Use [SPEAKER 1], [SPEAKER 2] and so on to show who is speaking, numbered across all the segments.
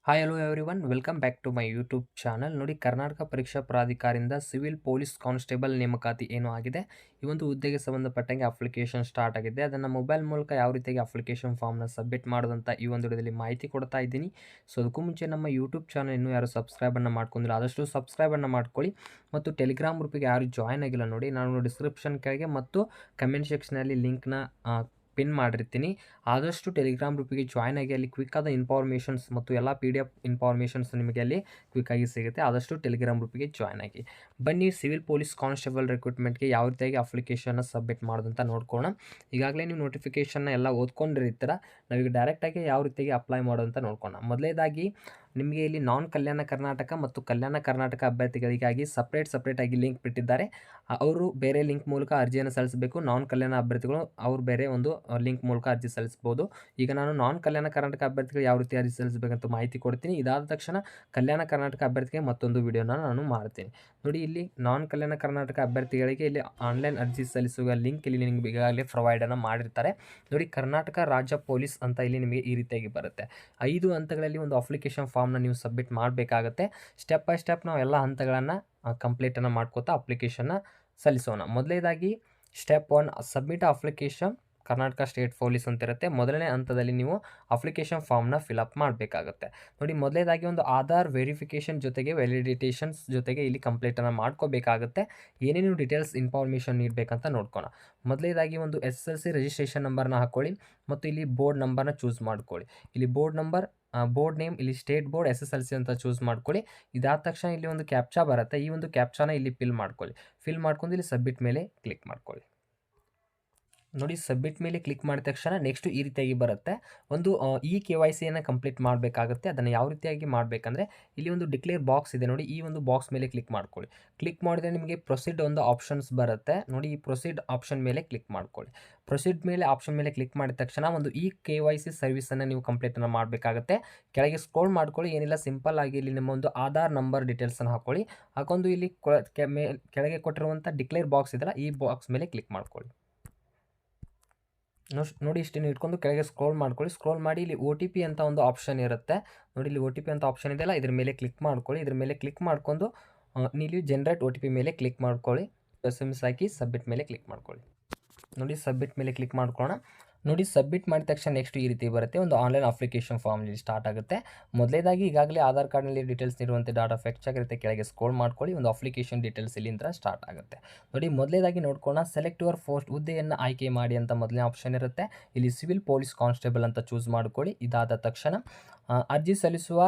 [SPEAKER 1] Hi hello everyone welcome back to my YouTube channel. ನೋಡಿ, ಕರ್ನಾಟಕ ಪರೀಕ್ಷಾ ಪ್ರಾಧಿಕಾರದಿಂದ ಸಿವಿಲ್ ಪೊಲೀಸ್ ಕಾನ್ಸ್ಟೇಬಲ್ ನೇಮಕಾತಿ ಏನು ಆಗಿದೆ, ಈ ಒಂದು ಹುದ್ದೆಗೆ ಸಂಬಂಧಪಟ್ಟಂಗೆ ಅಪ್ಲಿಕೇಶನ್ ಸ್ಟಾರ್ಟ್ ಆಗಿದೆ. ಅದನ್ನು ಮೊಬೈಲ್ ಮೂಲಕ ಯಾವ ರೀತಿಯಾಗಿ ಅಪ್ಲಿಕೇಶನ್ ಫಾರ್ಮ್ನ ಸಬ್ಮಿಟ್ ಮಾಡೋದಂತ ಈ ಒಂದು ವಿಡಿಯೋದಲ್ಲಿ ಮಾಹಿತಿ ಕೊಡ್ತಾ ಇದ್ದೀನಿ. ಸೊ ಅದಕ್ಕೂ ಮುಂಚೆ ನಮ್ಮ ಯೂಟ್ಯೂಬ್ ಚಾನಲ್ ಇನ್ನೂ ಯಾರು ಸಬ್ಸ್ಕ್ರೈಬನ್ನು ಮಾಡ್ಕೊಂಡಿಲ್ಲ, ಆದಷ್ಟು ಸಬ್ಸ್ಕ್ರೈಬನ್ನು ಮಾಡ್ಕೊಳ್ಳಿ. ಮತ್ತು ಟೆಲಿಗ್ರಾಮ್ ಗ್ರೂಪಿಗೆ ಯಾರು ಜಾಯ್ನ್ ಆಗಿಲ್ಲ ನೋಡಿ, ನಾನು ಡಿಸ್ಕ್ರಿಪ್ಷನ್ ಕೆಳಗೆ ಮತ್ತು ಕಮೆಂಟ್ ಸೆಕ್ಷನಲ್ಲಿ ಲಿಂಕ್ನ ಪಿನ್ ಮಾಡಿರ್ತೀನಿ. ಆದಷ್ಟು ಟೆಲಿಗ್ರಾಮ್ ಗ್ರೂಪಿಗೆ ಜಾಯ್ನ್ ಆಗಿ ಅಲ್ಲಿ ಕ್ವಿಕ್ ಆದ ಇನ್ಫಾರ್ಮೇಷನ್ಸ್ ಮತ್ತು ಎಲ್ಲ PDF ಇನ್ಫಾರ್ಮೇಷನ್ಸ್ ನಿಮಗೆ ಅಲ್ಲಿ ಕ್ವಿಕ್ಕಾಗಿ ಸಿಗುತ್ತೆ. ಆದಷ್ಟು ಟೆಲಿಗ್ರಾಮ್ ಗ್ರೂಪಿಗೆ ಜಾಯ್ನ್ ಆಗಿ. ಬನ್ನಿ, ಸಿವಿಲ್ ಪೊಲೀಸ್ ಕಾನ್ಸ್ಟೇಬಲ್ ರಿಕ್ರೂಟ್ಮೆಂಟ್ಗೆ ಯಾವ ರೀತಿಯಾಗಿ ಅಪ್ಲಿಕೇಶನ್ನ ಸಬ್ಮಿಟ್ ಮಾಡೋದಂತ ನೋಡ್ಕೋಣ. ಈಗಾಗಲೇ ನೀವು ನೋಟಿಫಿಕೇಷನ್ನ ಎಲ್ಲ ಓದ್ಕೊಂಡಿರ್ತೀರ. ನಾವೀಗ ಡೈರೆಕ್ಟಾಗಿ ಯಾವ ರೀತಿಯಾಗಿ ಅಪ್ಲೈ ಮಾಡೋದಂತ ನೋಡ್ಕೋಣ. ಮೊದಲೇದಾಗಿ ನಿಮಗೆ ಇಲ್ಲಿ ನಾನ್ ಕಲ್ಯಾಣ ಕರ್ನಾಟಕ ಮತ್ತು ಕಲ್ಯಾಣ ಕರ್ನಾಟಕ ಅಭ್ಯರ್ಥಿಗಳಿಗಾಗಿ ಸಪ್ರೇಟಾಗಿ ಲಿಂಕ್ ಬಿಟ್ಟಿದ್ದಾರೆ. ಅವರು ಬೇರೆ ಲಿಂಕ್ ಮೂಲಕ ಅರ್ಜಿಯನ್ನು ಸಲ್ಲಿಸಬೇಕು. ನಾನ್ ಕಲ್ಯಾಣ ಅಭ್ಯರ್ಥಿಗಳು ಅವರು ಬೇರೆ ಒಂದು ಲಿಂಕ್ ಮೂಲಕ ಅರ್ಜಿ ಸಲ್ಲಿಸಬಹುದು. ಈಗ ನಾನು ನಾನ್ ಕಲ್ಯಾಣ ಕರ್ನಾಟಕ ಅಭ್ಯರ್ಥಿಗಳು ಯಾವ ರೀತಿ ಅರ್ಜಿ ಸಲ್ಲಿಸಬೇಕಂತ ಮಾಹಿತಿ ಕೊಡ್ತೀನಿ. ಇದಾದ ತಕ್ಷಣ ಕಲ್ಯಾಣ ಕರ್ನಾಟಕ ಅಭ್ಯರ್ಥಿಗೆ ಮತ್ತೊಂದು ವಿಡಿಯೋನ ನಾನು ಮಾಡ್ತೀನಿ. ನೋಡಿ, ಇಲ್ಲಿ ನಾನ್ ಕಲ್ಯಾಣ ಕರ್ನಾಟಕ ಅಭ್ಯರ್ಥಿಗಳಿಗೆ ಇಲ್ಲಿ ಆನ್ಲೈನ್ ಅರ್ಜಿ ಸಲ್ಲಿಸುವ ಲಿಂಕ್ ಇಲ್ಲಿ ನಿಮಗೆ ಈಗಾಗಲೇ ಪ್ರೊವೈಡನ್ನು ಮಾಡಿರ್ತಾರೆ. ನೋಡಿ, ಕರ್ನಾಟಕ ರಾಜ್ಯ ಪೊಲೀಸ್ ಅಂತ ಇಲ್ಲಿ ನಿಮಗೆ ಈ ರೀತಿಯಾಗಿ ಬರುತ್ತೆ. 5 ಹಂತಗಳಲ್ಲಿ ಒಂದು ಅಪ್ಲಿಕೇಶನ್ ಫಾರ್ಮ್ನ ನೀವು ಸಬ್ಮಿಟ್ ಮಾಡಬೇಕಾಗುತ್ತೆ. ಸ್ಟೆಪ್ ಬೈ ಸ್ಟೆಪ್ ನಾವು ಎಲ್ಲ ಹಂತಗಳನ್ನು ಕಂಪ್ಲೀಟನ್ನು ಮಾಡ್ಕೋತಾ ಅಪ್ಲಿಕೇಶನ್ನ ಸಲ್ಲಿಸೋಣ. ಮೊದಲನೇದಾಗಿ step 1 submit application Karnataka state police ಅಂತ ಇರುತ್ತೆ. ಮೊದಲನೇ ಹಂತದಲ್ಲಿ ನೀವು ಅಪ್ಲಿಕೇಶನ್ ಫಾರ್ಮ್ನ ಫಿಲಪ್ ಮಾಡಬೇಕಾಗುತ್ತೆ. ನೋಡಿ, ಮೊದಲನೇದಾಗಿ ಒಂದು ಆಧಾರ್ ವೆರಿಫಿಕೇಷನ್ ಜೊತೆಗೆ ವ್ಯಾಲಿಡೇಷನ್ಸ್ ಜೊತೆಗೆ ಇಲ್ಲಿ ಕಂಪ್ಲೀಟನ್ನು ಮಾಡ್ಕೋಬೇಕಾಗುತ್ತೆ. ಏನೇನು ಡೀಟೇಲ್ಸ್ ಇನ್ಫಾರ್ಮೇಷನ್ ನೀಡಬೇಕಂತ ನೋಡ್ಕೋಣ. ಮೊದಲನೇದಾಗಿ ಒಂದು SSLC ರಿಜಿಸ್ಟ್ರೇಷನ್ ನಂಬರ್ನ ಹಾಕ್ಕೊಳ್ಳಿ ಮತ್ತು ಇಲ್ಲಿ ಬೋರ್ಡ್ ನಂಬರ್ನ ಚೂಸ್ ಮಾಡ್ಕೊಳ್ಳಿ. ಇಲ್ಲಿ ಬೋರ್ಡ್ ನಂಬರ್, ಬೋರ್ಡ್ ನೇಮ್ ಇಲ್ಲಿ ಸ್ಟೇಟ್ ಬೋರ್ಡ್ SSLC ಅಂತ ಚೂಸ್ ಮಾಡ್ಕೊಳ್ಳಿ. ಇದಾದ ತಕ್ಷಣ ಇಲ್ಲಿ ಒಂದು ಕ್ಯಾಪ್ಚಾ ಬರುತ್ತೆ. ಈ ಒಂದು ಕ್ಯಾಪ್ಚಾನ ಇಲ್ಲಿ ಫಿಲ್ ಮಾಡ್ಕೊಳ್ಳಿ. ಫಿಲ್ ಮಾಡ್ಕೊಂಡು ಇಲ್ಲಿ ಸಬ್ಮಿಟ್ ಮೇಲೆ ಕ್ಲಿಕ್ ಮಾಡ್ಕೊಳ್ಳಿ. ನೋಡಿ, ಸಬ್ಮಿಟ್ ಮೇಲೆ ಕ್ಲಿಕ್ ಮಾಡಿದ ತಕ್ಷಣ ನೆಕ್ಸ್ಟ್ ಈ ರೀತಿಯಾಗಿ ಬರುತ್ತೆ. ಒಂದು KYCಯನ್ನು ಕಂಪ್ಲೀಟ್ ಮಾಡಬೇಕಾಗುತ್ತೆ. ಅದನ್ನು ಯಾವ ರೀತಿಯಾಗಿ ಮಾಡಬೇಕಂದ್ರೆ ಇಲ್ಲಿ ಒಂದು ಡಿಕ್ಲೇರ್ ಬಾಕ್ಸ್ ಇದೆ ನೋಡಿ, ಈ ಒಂದು ಬಾಕ್ಸ್ ಮೇಲೆ ಕ್ಲಿಕ್ ಮಾಡ್ಕೊಳ್ಳಿ. ಕ್ಲಿಕ್ ಮಾಡಿದ್ರೆ ನಿಮಗೆ ಪ್ರೊಸೀಡ್ ಒಂದು ಆಪ್ಷನ್ಸ್ ಬರುತ್ತೆ ನೋಡಿ. ಈ ಪ್ರೊಸೀಡ್ ಆಪ್ಷನ್ ಮೇಲೆ ಕ್ಲಿಕ್ ಮಾಡ್ಕೊಳ್ಳಿ. ಪ್ರೊಸೀಡ್ ಮೇಲೆ ಆಪ್ಷನ್ ಮೇಲೆ ಕ್ಲಿಕ್ ಮಾಡಿದ ತಕ್ಷಣ ಒಂದು KYC ಸರ್ವಿಸನ್ನು ನೀವು ಕಂಪ್ಲೀಟನ್ನು ಮಾಡಬೇಕಾಗುತ್ತೆ. ಕೆಳಗೆ ಸ್ಕ್ರೋಲ್ ಮಾಡ್ಕೊಳ್ಳಿ. ಏನಿಲ್ಲ, ಸಿಂಪಲ್ ಆಗಿ ಇಲ್ಲಿ ನಿಮ್ಮ ಒಂದು ಆಧಾರ್ ನಂಬರ್ ಡೀಟೇಲ್ಸನ್ನು ಹಾಕ್ಕೊಳ್ಳಿ. ಹಾಕೊಂಡು ಇಲ್ಲಿ ಕೆಳಗೆ ಕೊಟ್ಟಿರುವಂಥ ಡಿಕ್ಲೇರ್ ಬಾಕ್ಸ್ ಇದೆಯಲ್ಲ, ಈ ಬಾಕ್ಸ್ ಮೇಲೆ ಕ್ಲಿಕ್ ಮಾಡ್ಕೊಳ್ಳಿ. ನೋಡಿ, ಇಷ್ಟನ್ನು ಇಟ್ಕೊಂಡು ಕೆಳಗೆ ಸ್ಕ್ರೋಲ್ ಮಾಡ್ಕೊಳ್ಳಿ. ಸ್ಕ್ರೋಲ್ ಮಾಡಿ ಇಲ್ಲಿ OTP ಅಂತ ಒಂದು ಆಪ್ಷನ್ ಇರುತ್ತೆ ನೋಡಿ. ಇಲ್ಲಿ OTP ಅಂತ ಆಪ್ಷನ್ ಇದೆಯಲ್ಲ, ಇದ್ರ ಮೇಲೆ ಕ್ಲಿಕ್ ಮಾಡ್ಕೊಳ್ಳಿ. ಇದ್ರ ಮೇಲೆ ಕ್ಲಿಕ್ ಮಾಡ್ಕೊಂಡು ನೀವು ಜನರೇಟ್ OTP ಮೇಲೆ ಕ್ಲಿಕ್ ಮಾಡ್ಕೊಳ್ಳಿ. SMS ಹಾಕಿ ಸಬ್ಮಿಟ್ ಮೇಲೆ ಕ್ಲಿಕ್ ಮಾಡ್ಕೊಳ್ಳಿ. ನೋಡಿ, ಸಬ್ಮಿಟ್ ಮೇಲೆ ಕ್ಲಿಕ್ ಮಾಡ್ಕೊಳ್ಳೋಣ. ನೋಡಿ, ಸಬ್ಮಿಟ್ ಮಾಡಿದ ತಕ್ಷಣ ನೆಕ್ಸ್ಟ್ ಈ ರೀತಿ ಬರುತ್ತೆ. ಒಂದು ಆನ್ಲೈನ್ ಅಪ್ಲಿಕೇಶನ್ ಫಾರ್ಮ್ ಇಲ್ಲಿ ಸ್ಟಾರ್ಟ್ ಆಗುತ್ತೆ. ಮೊದಲೇದಾಗಿ ಈಗಾಗಲೇ ಆಧಾರ್ ಕಾರ್ಡ್ನಲ್ಲಿ ಡೀಟೇಲ್ಸ್ ನೀಡುವಂತೆ ಡಾಟಾ ಫೆಚ್ ಆಗಿರುತ್ತೆ. ಕೆಳಗೆ ಸ್ಕ್ರೋಲ್ ಮಾಡ್ಕೊಳ್ಳಿ. ಒಂದು ಅಪ್ಲಿಕೇಶನ್ ಡೀಟೇಲ್ಸ್ ಇಲ್ಲಿಂದ ಸ್ಟಾರ್ಟ್ ಆಗುತ್ತೆ. ನೋಡಿ, ಮೊದಲೇದಾಗಿ ನೋಡ್ಕೊಳ್ಳೋಣ. ಸೆಲೆಕ್ಟ್ ಯುವರ್ ಪೋಸ್ಟ್, ಹುದ್ದೆಯನ್ನು ಆಯ್ಕೆ ಮಾಡಿ ಅಂತ ಮೊದಲನೇ ಆಪ್ಷನ್ ಇರುತ್ತೆ. ಇಲ್ಲಿ ಸಿವಿಲ್ ಪೊಲೀಸ್ ಕಾನ್ಸ್ಟೇಬಲ್ ಅಂತ ಚೂಸ್ ಮಾಡ್ಕೊಳ್ಳಿ. ಇದಾದ ತಕ್ಷಣ ಅರ್ಜಿ ಸಲ್ಲಿಸುವ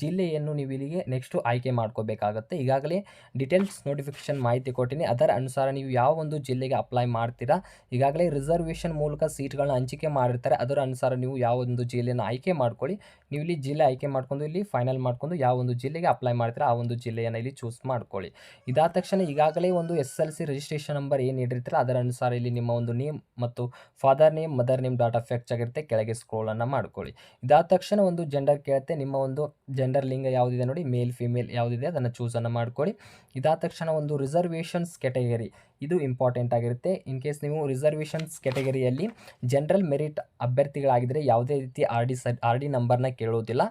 [SPEAKER 1] ಜಿಲ್ಲೆಯನ್ನು ನೀವು ಇಲ್ಲಿಗೆ ನೆಕ್ಸ್ಟು ಆಯ್ಕೆ ಮಾಡ್ಕೋಬೇಕಾಗತ್ತೆ. ಈಗಾಗಲೇ ಡೀಟೇಲ್ಸ್ ನೋಟಿಫಿಕೇಷನ್ ಮಾಹಿತಿ ಕೊಟ್ಟಿನಿ. ಅದರ ಅನುಸಾರ ನೀವು ಯಾವ ಒಂದು ಜಿಲ್ಲೆಗೆ ಅಪ್ಲೈ ಮಾಡ್ತೀರಾ, ಈಗಾಗಲೇ ರಿಸರ್ವೇಷನ್ ಮೂಲಕ ಸೀಟ್ಗಳನ್ನ ಹಂಚಿಕೆ ಮಾಡಿರ್ತಾರೆ. ಅದರ ಅನುಸಾರ ನೀವು ಯಾವ ಒಂದು ಜಿಲ್ಲೆಯನ್ನು ಆಯ್ಕೆ ಮಾಡ್ಕೊಳ್ಳಿ. ನೀವು ಇಲ್ಲಿ ಜಿಲ್ಲೆ ಆಯ್ಕೆ ಮಾಡ್ಕೊಂಡು ಇಲ್ಲಿ ಫೈನಲ್ ಮಾಡ್ಕೊಂಡು ಯಾವ ಒಂದು ಜಿಲ್ಲೆಗೆ ಅಪ್ಲೈ ಮಾಡ್ತೀರಾ ಆ ಒಂದು ಜಿಲ್ಲೆಯನ್ನು ಇಲ್ಲಿ ಚೂಸ್ ಮಾಡ್ಕೊಳ್ಳಿ. ಇದಾದ ತಕ್ಷಣ ಈಗಾಗಲೇ ಒಂದು SSLC ರಿಜಿಸ್ಟ್ರೇಷನ್ ನಂಬರ್ ಏನು ನೀಡಿರ್ತೀರ ಅದರ ಅನುಸಾರ ಇಲ್ಲಿ ನಿಮ್ಮ ಒಂದು ನೇಮ್ ಮತ್ತು father name, mother name data fetch ಆಗಿರುತ್ತೆ. ಕೆಳಗೆ ಸ್ಕ್ರೋಲನ್ನು ಮಾಡ್ಕೊಳ್ಳಿ. ಇದಾದ ತಕ್ಷಣ ಒಂದು ಜೆಂಡರ್ ಕೇಳುತ್ತೆ. ನಿಮ್ಮ ಒಂದು ಜೆಂಡರ್ ಲಿಂಗ ಯಾವುದಿದೆ ನೋಡಿ, ಮೇಲ್ ಫಿಮೇಲ್ ಯಾವುದಿದೆ ಅದನ್ನು ಚೂಸನ್ನು ಮಾಡ್ಕೊಳ್ಳಿ. ಇದಾದ ತಕ್ಷಣ ಒಂದು ರಿಸರ್ವೇಷನ್ಸ್ ಕ್ಯಾಟಗರಿ, ಇದು ಇಂಪಾರ್ಟೆಂಟ್ ಆಗಿರುತ್ತೆ. ಇನ್ ಕೇಸ್ ನೀವು ರಿಸರ್ವೇಷನ್ಸ್ ಕ್ಯಾಟಗರಿಯಲ್ಲಿ ಜನರಲ್ ಮೆರಿಟ್ ಅಭ್ಯರ್ಥಿಗಳಾಗಿದ್ದರೆ ಯಾವುದೇ ರೀತಿ RD ನಂಬರ್ನ ಕೇಳುವುದಿಲ್ಲ.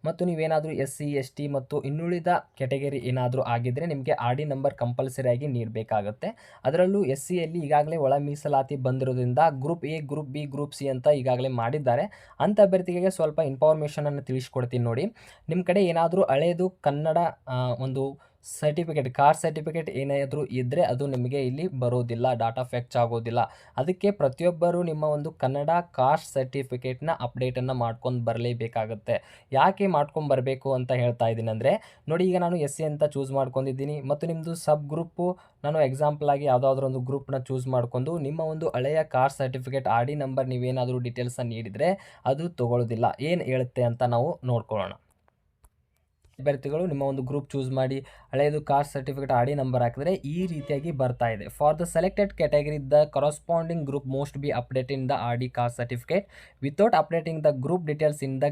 [SPEAKER 1] ಮತ್ತು ನೀವೇನಾದರೂ SC ST ಮತ್ತು ಇನ್ನುಳಿದ ಕ್ಯಾಟಗರಿ ಏನಾದರೂ ಆಗಿದ್ದರೆ ನಿಮಗೆ RD ನಂಬರ್ ಕಂಪಲ್ಸರಿಯಾಗಿ ನೀಡಬೇಕಾಗುತ್ತೆ. ಅದರಲ್ಲೂ SCಯಲ್ಲಿ ಈಗಾಗಲೇ ಒಳ ಮೀಸಲಾತಿ ಬಂದಿರೋದ್ರಿಂದ group A, group B, group C ಅಂತ ಈಗಾಗಲೇ ಮಾಡಿದ್ದಾರೆ. ಅಂಥ ಅಭ್ಯರ್ಥಿಗಳಿಗೆ ಸ್ವಲ್ಪ ಇನ್ಫಾರ್ಮೇಷನನ್ನು ತಿಳಿಸ್ಕೊಡ್ತೀನಿ ನೋಡಿ. ನಿಮ್ಮ ಕಡೆ ಏನಾದರೂ ಹಳೇದು ಕನ್ನಡ ಒಂದು ಸರ್ಟಿಫಿಕೇಟ್, ಕಾಸ್ಟ್ ಸರ್ಟಿಫಿಕೇಟ್ ಏನಾದರೂ ಇದ್ದರೆ ಅದು ನಿಮಗೆ ಇಲ್ಲಿ ಬರೋದಿಲ್ಲ, ಡಾಟಾ ಫೆಚ್ ಆಗೋದಿಲ್ಲ. ಅದಕ್ಕೆ ಪ್ರತಿಯೊಬ್ಬರು ನಿಮ್ಮ ಒಂದು ಕನ್ನಡ ಕಾಸ್ಟ್ ಸರ್ಟಿಫಿಕೇಟ್ನ ಅಪ್ಡೇಟನ್ನು ಮಾಡ್ಕೊಂಡು ಬರಲೇಬೇಕಾಗುತ್ತೆ. ಯಾಕೆ ಮಾಡ್ಕೊಂಡು ಬರಬೇಕು ಅಂತ ಹೇಳ್ತಾ ಇದ್ದೀನಿ ಅಂದರೆ ನೋಡಿ, ಈಗ ನಾನು SC ಅಂತ ಚೂಸ್ ಮಾಡ್ಕೊಂಡಿದ್ದೀನಿ ಮತ್ತು ನಿಮ್ಮದು ಸಬ್ ಗ್ರೂಪು, ನಾನು ಎಕ್ಸಾಂಪಲ್ ಆಗಿ ಯಾವುದಾದ್ರೂ ಒಂದು ಗ್ರೂಪ್ನ ಚೂಸ್ ಮಾಡ್ಕೊಂಡು ನಿಮ್ಮ ಒಂದು ಹಳೆಯ ಕಾಸ್ಟ್ ಸರ್ಟಿಫಿಕೇಟ್ RD ನಂಬರ್ ನೀವೇನಾದರೂ ಡೀಟೇಲ್ಸನ್ನು ನೀಡಿದರೆ ಅದು ತೊಗೊಳ್ಳೋದಿಲ್ಲ. ಏನು ಹೇಳುತ್ತೆ ಅಂತ ನಾವು ನೋಡ್ಕೊಳ್ಳೋಣ. ಅಭ್ಯರ್ಥಿಗಳು ನಿಮ್ಮ ಒಂದು ಗ್ರೂಪ್ ಚೂಸ್ ಮಾಡಿ ಹಳೆಯದು ಕಾಸ್ಟ್ ಸರ್ಟಿಫಿಕೇಟ್ RD ನಂಬರ್ ಹಾಕಿದ್ರೆ ಈ ರೀತಿಯಾಗಿ ಬರ್ತಾ ಇದೆ. For the selected category the corresponding group most be update in the RD caste certificate without updating the group details in the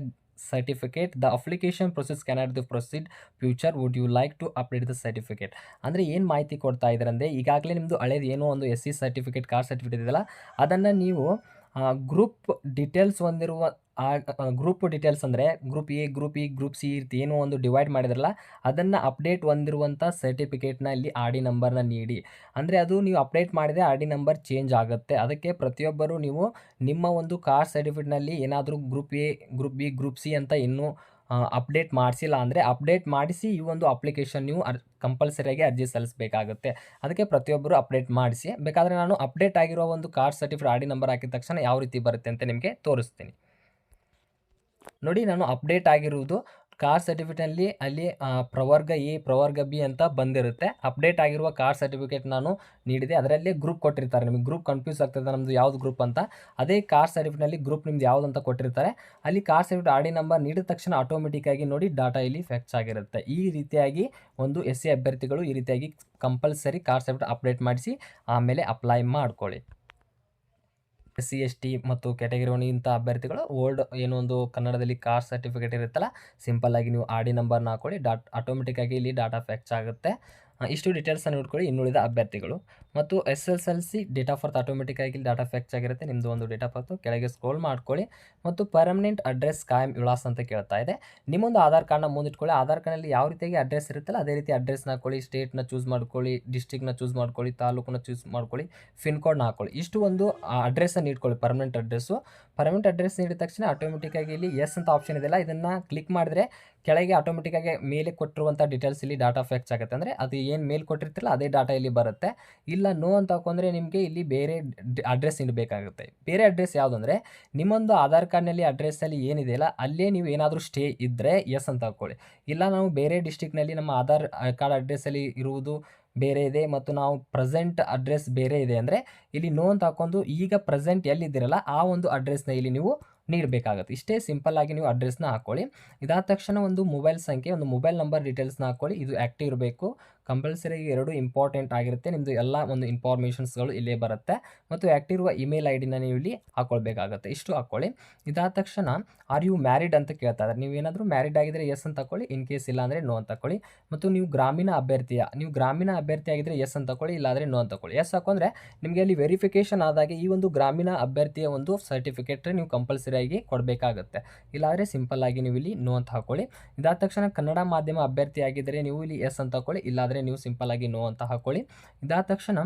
[SPEAKER 1] certificate the application process cannot the proceed future would you like to update the certificate. ಅಂದರೆ ಏನು ಮಾಹಿತಿ ಕೊಡ್ತಾ ಇದ್ದಾರೆ ಅಂದರೆ ಈಗಾಗಲೇ ನಿಮ್ಮದು ಹಳೇದು ಏನೋ ಒಂದು SC ಸರ್ಟಿಫಿಕೇಟ್, ಕಾಸ್ಟ್ ಸರ್ಟಿಫಿಕೇಟ್ ಇದೆಯಲ್ಲ ಅದನ್ನು ನೀವು ಗ್ರೂಪ್ ಡೀಟೇಲ್ಸ್ ಹೊಂದಿರುವ ಗ್ರೂಪ್ ಡೀಟೇಲ್ಸ್ ಅಂದರೆ group A, group E, group C ಇರ್ತಿ ಏನೋ ಒಂದು ಡಿವೈಡ್ ಮಾಡಿದ್ರಲ್ಲ ಅದನ್ನು ಅಪ್ಡೇಟ್ ಹೊಂದಿರುವಂಥ ಸರ್ಟಿಫಿಕೇಟ್ನ ಇಲ್ಲಿ ಆರ್ ಡಿ ನಂಬರ್ನ ನೀಡಿ. ಅಂದರೆ ಅದು ನೀವು ಅಪ್ಡೇಟ್ ಮಾಡಿದರೆ ಆರ್ ಡಿ ನಂಬರ್ ಚೇಂಜ್ ಆಗುತ್ತೆ. ಅದಕ್ಕೆ ಪ್ರತಿಯೊಬ್ಬರು ನೀವು ನಿಮ್ಮ ಒಂದು ಕಾಸ್ಟ್ ಸರ್ಟಿಫಿಕೇಟ್ನಲ್ಲಿ ಏನಾದರೂ group A, group B, group C ಅಂತ ಇನ್ನೂ ಅಪ್ಡೇಟ್ ಮಾಡಿಸಿಲ್ಲ ಅಂದರೆ ಅಪ್ಡೇಟ್ ಮಾಡಿಸಿ ಈ ಒಂದು ಅಪ್ಲಿಕೇಶನ್ ನೀವು ಕಂಪಲ್ಸರಿಯಾಗಿ ಅರ್ಜಿ ಸಲ್ಲಿಸಬೇಕಾಗುತ್ತೆ. ಅದಕ್ಕೆ ಪ್ರತಿಯೊಬ್ಬರು ಅಪ್ಡೇಟ್ ಮಾಡಿಸಿ. ಬೇಕಾದರೆ ನಾನು ಅಪ್ಡೇಟ್ ಆಗಿರೋ ಒಂದು caste certificate R D number ಹಾಕಿದ ತಕ್ಷಣ ಯಾವ ರೀತಿ ಬರುತ್ತೆ ಅಂತ ನಿಮಗೆ ತೋರಿಸ್ತೀನಿ. ನೋಡಿ, ನಾನು ಅಪ್ಡೇಟ್ ಆಗಿರುವುದು ಕಾಸ್ಟ್ ಸರ್ಟಿಫಿಕೇಟಲ್ಲಿ ಅಲ್ಲಿ ಪ್ರವರ್ಗ ಎ, ಪ್ರವರ್ಗ ಬಿ ಅಂತ ಬಂದಿರುತ್ತೆ. ಅಪ್ಡೇಟ್ ಆಗಿರುವ ಕಾಸ್ಟ್ ಸರ್ಟಿಫಿಕೇಟ್ ನಾನು ನೀಡಿದೆ. ಅದರಲ್ಲೇ ಗ್ರೂಪ್ ಕೊಟ್ಟಿರ್ತಾರೆ. ನಿಮಗೆ ಗ್ರೂಪ್ ಕನ್ಫ್ಯೂಸ್ ಆಗ್ತದೆ ನಮ್ಮದು ಯಾವುದು ಗ್ರೂಪ್ ಅಂತ. ಅದೇ ಕಾಸ್ಟ್ ಸರ್ಟಿಫಿಕೇಟ್ನಲ್ಲಿ ಗ್ರೂಪ್ ನಿಮ್ದು ಯಾವುದು ಅಂತ ಕೊಟ್ಟಿರ್ತಾರೆ. ಅಲ್ಲಿ caste certificate R D number ನೀಡಿದ ತಕ್ಷಣ ಆಟೋಮೆಟಿಕ್ಕಾಗಿ ನೋಡಿ ಡಾಟಾ ಇಲ್ಲಿ ಫೆಚ್ ಆಗಿರುತ್ತೆ. ಈ ರೀತಿಯಾಗಿ ಒಂದು SC ಅಭ್ಯರ್ಥಿಗಳು ಈ ರೀತಿಯಾಗಿ ಕಂಪಲ್ಸರಿ ಕಾಸ್ಟ್ ಸರ್ಟಿಫಿಕೇಟ್ ಅಪ್ಡೇಟ್ ಮಾಡಿಸಿ ಆಮೇಲೆ ಅಪ್ಲೈ ಮಾಡ್ಕೊಳ್ಳಿ. SC ST ಮತ್ತು ಕ್ಯಾಟಗರಿ 1 ಇಂಥ ಅಭ್ಯರ್ಥಿಗಳು ಓಲ್ಡ್ ಏನೊಂದು ಕನ್ನಡದಲ್ಲಿ ಕಾಸ್ಟ್ ಸರ್ಟಿಫಿಕೇಟ್ ಇರುತ್ತಲ್ಲ, ಸಿಂಪಲ್ಲಾಗಿ ನೀವು ಆರ್ ಡಿ ನಂಬರ್ನ ಹಾಕೊಳ್ಳಿ. ಆಟೋಮೆಟಿಕ್ಕಾಗಿ ಇಲ್ಲಿ ಡಾಟಾ ಫೆಚ್ ಆಗುತ್ತೆ. ಇಷ್ಟು ಡೀಟೇಲ್ಸನ್ನು ಇಟ್ಕೊಳ್ಳಿ ಇನ್ನುಳಿದ ಅಭ್ಯರ್ಥಿಗಳು. ಮತ್ತು SSLC ಡೇಟ್ ಆಫ್ ಬರ್ತ್ ಆಟೋಮೆಟಿಕ್ಕಾಗಿ ಡಾಟಾ ಫೆಚ್ ಆಗಿರುತ್ತೆ. ನಿಮ್ಮದು ಒಂದು ಡೇಟ್ ಆಫ್ ಬರ್ತು ಕೆಳಗೆ ಸ್ಕ್ರೋಲ್ ಮಾಡ್ಕೊಳ್ಳಿ. ಮತ್ತು ಪರ್ಮನೆಂಟ್ ಅಡ್ರೆಸ್ ಕಾಯಂ ವಿಳಾಸ ಅಂತ ಕೇಳ್ತಾ ಇದೆ. ನಿಮ್ಮೊಂದು ಆಧಾರ್ ಕಾರ್ಡ್ನ ಮುಂದಿಟ್ಕೊಳ್ಳಿ. ಆಧಾರ್ ಕಾರ್ಡ್ನಲ್ಲಿ ಯಾವ ರೀತಿಯಾಗಿ ಅಡ್ರೆಸ್ ಇರುತ್ತಲ್ಲ ಅದೇ ರೀತಿ ಅಡ್ರೆಸ್ನ ಹಾಕೊಳ್ಳಿ. ಸ್ಟೇಟ್ನ ಚೂಸ್ ಮಾಡ್ಕೊಳ್ಳಿ, ಡಿಸ್ಟ್ರಿಕ್ಟ್ನ ಚೂಸ್ ಮಾಡ್ಕೊಳ್ಳಿ, ತಾಲೂಕನ್ನ ಚೂಸ್ ಮಾಡ್ಕೊಳ್ಳಿ, ಪಿನ್ ಕೋಡ್ನ ಹಾಕೊಳ್ಳಿ. ಇಷ್ಟು ಒಂದು ಅಡ್ರೆಸ್ಸನ್ನು ಇಟ್ಕೊಳ್ಳಿ, ಪರ್ಮನೆಂಟ್ ಅಡ್ರೆಸ್ಸು. ಪರ್ಮನೆಂಟ್ ಅಡ್ರೆಸ್ ನೀಡಿದ ತಕ್ಷಣ ಆಟೋಮೆಟಿಕ್ಕಾಗಿ ಇಲ್ಲಿ ಎಸ್ ಅಂತ ಆಪ್ಷನ್ ಇದೆಯಲ್ಲ, ಇದನ್ನು ಕ್ಲಿಕ್ ಮಾಡಿದ್ರೆ ಕೆಳಗೆ ಆಟೋಮೆಟಿಕ್ಕಾಗಿ ಮೇಲೆ ಕೊಟ್ಟಿರುವಂಥ ಡೀಟೇಲ್ಸ್ ಇಲ್ಲಿ ಡಾಟಾ ಫೆಚ್ ಆಗುತ್ತೆ. ಅಂದರೆ ಅದು ಏನು ಮೇಲ್ ಕೊಟ್ಟಿರ್ತಿರಲ್ಲ ಅದೇ ಡಾಟಾ ಇಲ್ಲಿ ಬರುತ್ತೆ. ಇಲ್ಲ ನೋ ಅಂತ ಹಾಕೊಂಡ್ರೆ ನಿಮಗೆ ಇಲ್ಲಿ ಬೇರೆ ಅಡ್ರೆಸ್ ನೀಡಬೇಕಾಗುತ್ತೆ. ಬೇರೆ ಅಡ್ರೆಸ್ ಯಾವುದಂದರೆ ನಿಮ್ಮೊಂದು ಆಧಾರ್ ಕಾರ್ಡ್ನಲ್ಲಿ ಅಡ್ರೆಸ್ಸಲ್ಲಿ ಏನಿದೆಯಲ್ಲ ಅಲ್ಲೇ ನೀವು ಏನಾದರೂ ಸ್ಟೇ ಇದ್ದರೆ ಎಸ್ ಅಂತ ಹಾಕ್ಕೊಳ್ಳಿ. ಇಲ್ಲ ನಾವು ಬೇರೆ ಡಿಸ್ಟಿಕ್ನಲ್ಲಿ ನಮ್ಮ ಆಧಾರ್ ಕಾರ್ಡ್ ಅಡ್ರೆಸ್ಸಲ್ಲಿ ಇರುವುದು ಬೇರೆ ಇದೆ ಮತ್ತು ನಾವು ಪ್ರೆಸೆಂಟ್ ಅಡ್ರೆಸ್ ಬೇರೆ ಇದೆ ಅಂದರೆ ಇಲ್ಲಿ ನೋ ಅಂತ ಹಾಕೊಂಡು ಈಗ ಪ್ರೆಸೆಂಟ್ ಎಲ್ಲಿದ್ದೀರಲ್ಲ ಆ ಒಂದು ಅಡ್ರೆಸ್ನ ಇಲ್ಲಿ ನೀವು ನೀಡಬೇಕಾಗುತ್ತೆ. ಇಷ್ಟೇ ಸಿಂಪಲ್ಲಾಗಿ ನೀವು ಅಡ್ರೆಸ್ನ ಹಾಕ್ಕೊಳ್ಳಿ. ಇದಾದ ತಕ್ಷಣ ಒಂದು ಮೊಬೈಲ್ ಸಂಖ್ಯೆ, ಒಂದು ಮೊಬೈಲ್ ನಂಬರ್ ಡೀಟೇಲ್ಸ್ನ ಹಾಕ್ಕೊಳ್ಳಿ. ಇದು ಆ್ಯಕ್ಟಿವ್ ಇರಬೇಕು. ಕಂಪಲ್ಸರಿ 2 ಇಂಪಾರ್ಟೆಂಟ್ ಆಗಿರುತ್ತೆ. ನಿಮ್ಮದು ಎಲ್ಲ ಒಂದು ಇನ್ಫಾರ್ಮೇಷನ್ಸ್ಗಳು ಇಲ್ಲೇ ಬರುತ್ತೆ. ಮತ್ತು ಆ್ಯಕ್ಟಿವ್ ಇರುವ ಇಮೇಲ್ ಐ ಡಿನ ನೀವು ಇಲ್ಲಿ ಹಾಕ್ಕೊಳ್ಬೇಕಾಗುತ್ತೆ. ಇಷ್ಟು ಹಾಕ್ಕೊಳ್ಳಿ. ಇದಾದ ತಕ್ಷಣ ಆರ್ ಯು ಮ್ಯಾರಿಡ್ ಅಂತ ಕೇಳ್ತಾ ಇದ್ದಾರೆ. ನೀವೇನಾದರೂ ಮ್ಯಾರಿಡ್ ಆಗಿದ್ದರೆ ಎಸ್ ಅಂತ ಹಾಕ್ಕೊಳ್ಳಿ. ಇನ್ ಕೇಸ್ ಇಲ್ಲ ಅಂದರೆ ನೋ ಅಂತ ಹಾಕ್ಕೊಳ್ಳಿ. ಮತ್ತು ನೀವು ಗ್ರಾಮೀಣ ಅಭ್ಯರ್ಥಿ ಆಗಿದ್ದರೆ ಎಸ್ ಅಂತ ಹಾಕ್ಕೊಳ್ಳಿ, ಇಲ್ಲಾಂದರೆ ನೋ ಅಂತ ಹಾಕ್ಕೊಳ್ಳಿ. ಎಸ್ ಹಾಕೊಂಡ್ರೆ ನಿಮಗೆ ಅಲ್ಲಿ ವೆರಿಫಿಕೇಷನ್ ಆದಾಗೆ ಈ ಒಂದು ಗ್ರಾಮೀಣ ಅಭ್ಯರ್ಥಿಯ ಒಂದು ಸರ್ಟಿಫಿಕೇಟ್ ನೀವು ಕಂಪಲ್ಸರಿಯಾಗಿ ಕೊಡಬೇಕಾಗುತ್ತೆ. ಇಲ್ಲಾಂದರೆ ಸಿಂಪಲ್ಲಾಗಿ ನೀವು ಇಲ್ಲಿ ನೋ ಅಂತ ಹಾಕ್ಕೊಳ್ಳಿ. ಇದಾದ ತಕ್ಷಣ ಕನ್ನಡ ಮಾಧ್ಯಮ ಅಭ್ಯರ್ಥಿ ಆಗಿದ್ದರೆ ನೀವು ಇಲ್ಲಿ ಎಸ್ ಅಂತ ಹಾಕ್ಕೊಳ್ಳಿ, ಇಲ್ಲಾಂದರೆ ನೀವು ಸಿಂಪಲ್ಲಾಗಿ ನೋ ಅಂತ ಹಾಕ್ಕೊಳ್ಳಿ. ಇದಾದ ತಕ್ಷಣ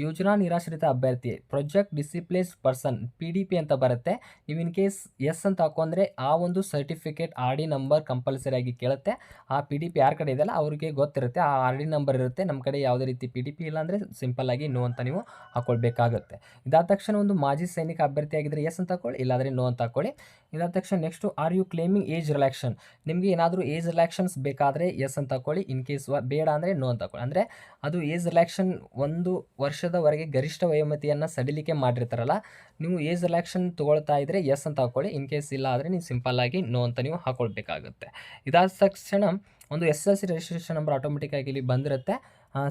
[SPEAKER 1] ಯೋಜನಾ ನಿರಾಶ್ರಿತ ಅಭ್ಯರ್ಥಿ ಪ್ರೊಜೆಕ್ಟ್ ಡಿಸಿಪ್ಲೇಸ್ಡ್ ಪರ್ಸನ್ PDP ಅಂತ ಬರುತ್ತೆ. ನೀವು ಇನ್ ಕೇಸ್ ಎಸ್ ಅಂತ ಹಾಕೊಂಡ್ರೆ ಆ ಒಂದು ಸರ್ಟಿಫಿಕೇಟ್ ಆರ್ ಡಿ ನಂಬರ್ ಕಂಪಲ್ಸರಿಯಾಗಿ ಕೇಳುತ್ತೆ. ಆ PDP ಯಾರ ಕಡೆ ಇದೆಯಲ್ಲ ಅವ್ರಿಗೆ ಗೊತ್ತಿರುತ್ತೆ, ಆ ಆರ್ ಡಿ ನಂಬರ್ ಇರುತ್ತೆ. ನಮ್ಮ ಕಡೆ ಯಾವುದೇ ರೀತಿ PDP ಇಲ್ಲ ಅಂದರೆ ಸಿಂಪಲ್ಲಾಗಿ ನೋ ಅಂತ ನೀವು ಹಾಕ್ಕೊಳ್ಬೇಕಾಗುತ್ತೆ. ಇದಾದ ತಕ್ಷಣ ಒಂದು ಮಾಜಿ ಸೈನಿಕ ಅಭ್ಯರ್ಥಿ ಆಗಿದ್ದರೆ ಎಸ್ ಅಂತ ಹಾಕ್ಕೊಳ್ಳಿ, ಇಲ್ಲಾಂದರೆ ನೋ ಅಂತ ಹಾಕ್ಕೊಳ್ಳಿ. ಇದಾದ ತಕ್ಷಣ next are you claiming age relaxation. ನಿಮಗೆ ಏನಾದರೂ ಏಜ್ ರಿಲ್ಯಾಕ್ಷನ್ಸ್ ಬೇಕಾದರೆ ಎಸ್ ಅಂತ ಹಾಕ್ಕೊಳ್ಳಿ, ಇನ್ ಕೇಸ್ ಬೇಡ ಅಂದರೆ ನೋ ಅಂತ ಹಾಕ್ಕೊಳ್ಳಿ. ಅಂದರೆ ಅದು ಏಜ್ ರಿಲ್ಯಾಕ್ಷನ್ 1 ವರ್ಷದವರೆಗೆ ಗರಿಷ್ಠ ವಯೋಮಿತಿಯನ್ನು ಸಡಿಲಿಕೆ ಮಾಡಿರ್ತಾರಲ್ಲ, ನೀವು ಏಜ್ ರಿಲ್ಯಾಕ್ಷನ್ ತೊಗೊಳ್ತಾ ಇದ್ದರೆ ಎಸ್ ಅಂತ ಹಾಕ್ಕೊಳ್ಳಿ. ಇನ್ ಕೇಸ್ ಇಲ್ಲ ಆದರೆ ನೀವು ಸಿಂಪಲ್ಲಾಗಿ ನೋ ಅಂತ ನೀವು ಹಾಕ್ಕೊಳ್ಬೇಕಾಗುತ್ತೆ. ಇದಾದ ತಕ್ಷಣ ಒಂದು SSLC ರಿಜಿಸ್ಟ್ರೇಷನ್ ನಂಬರ್ ಆಟೋಮೆಟಿಕ್ಕಾಗಿ ಇಲ್ಲಿ ಬಂದಿರುತ್ತೆ.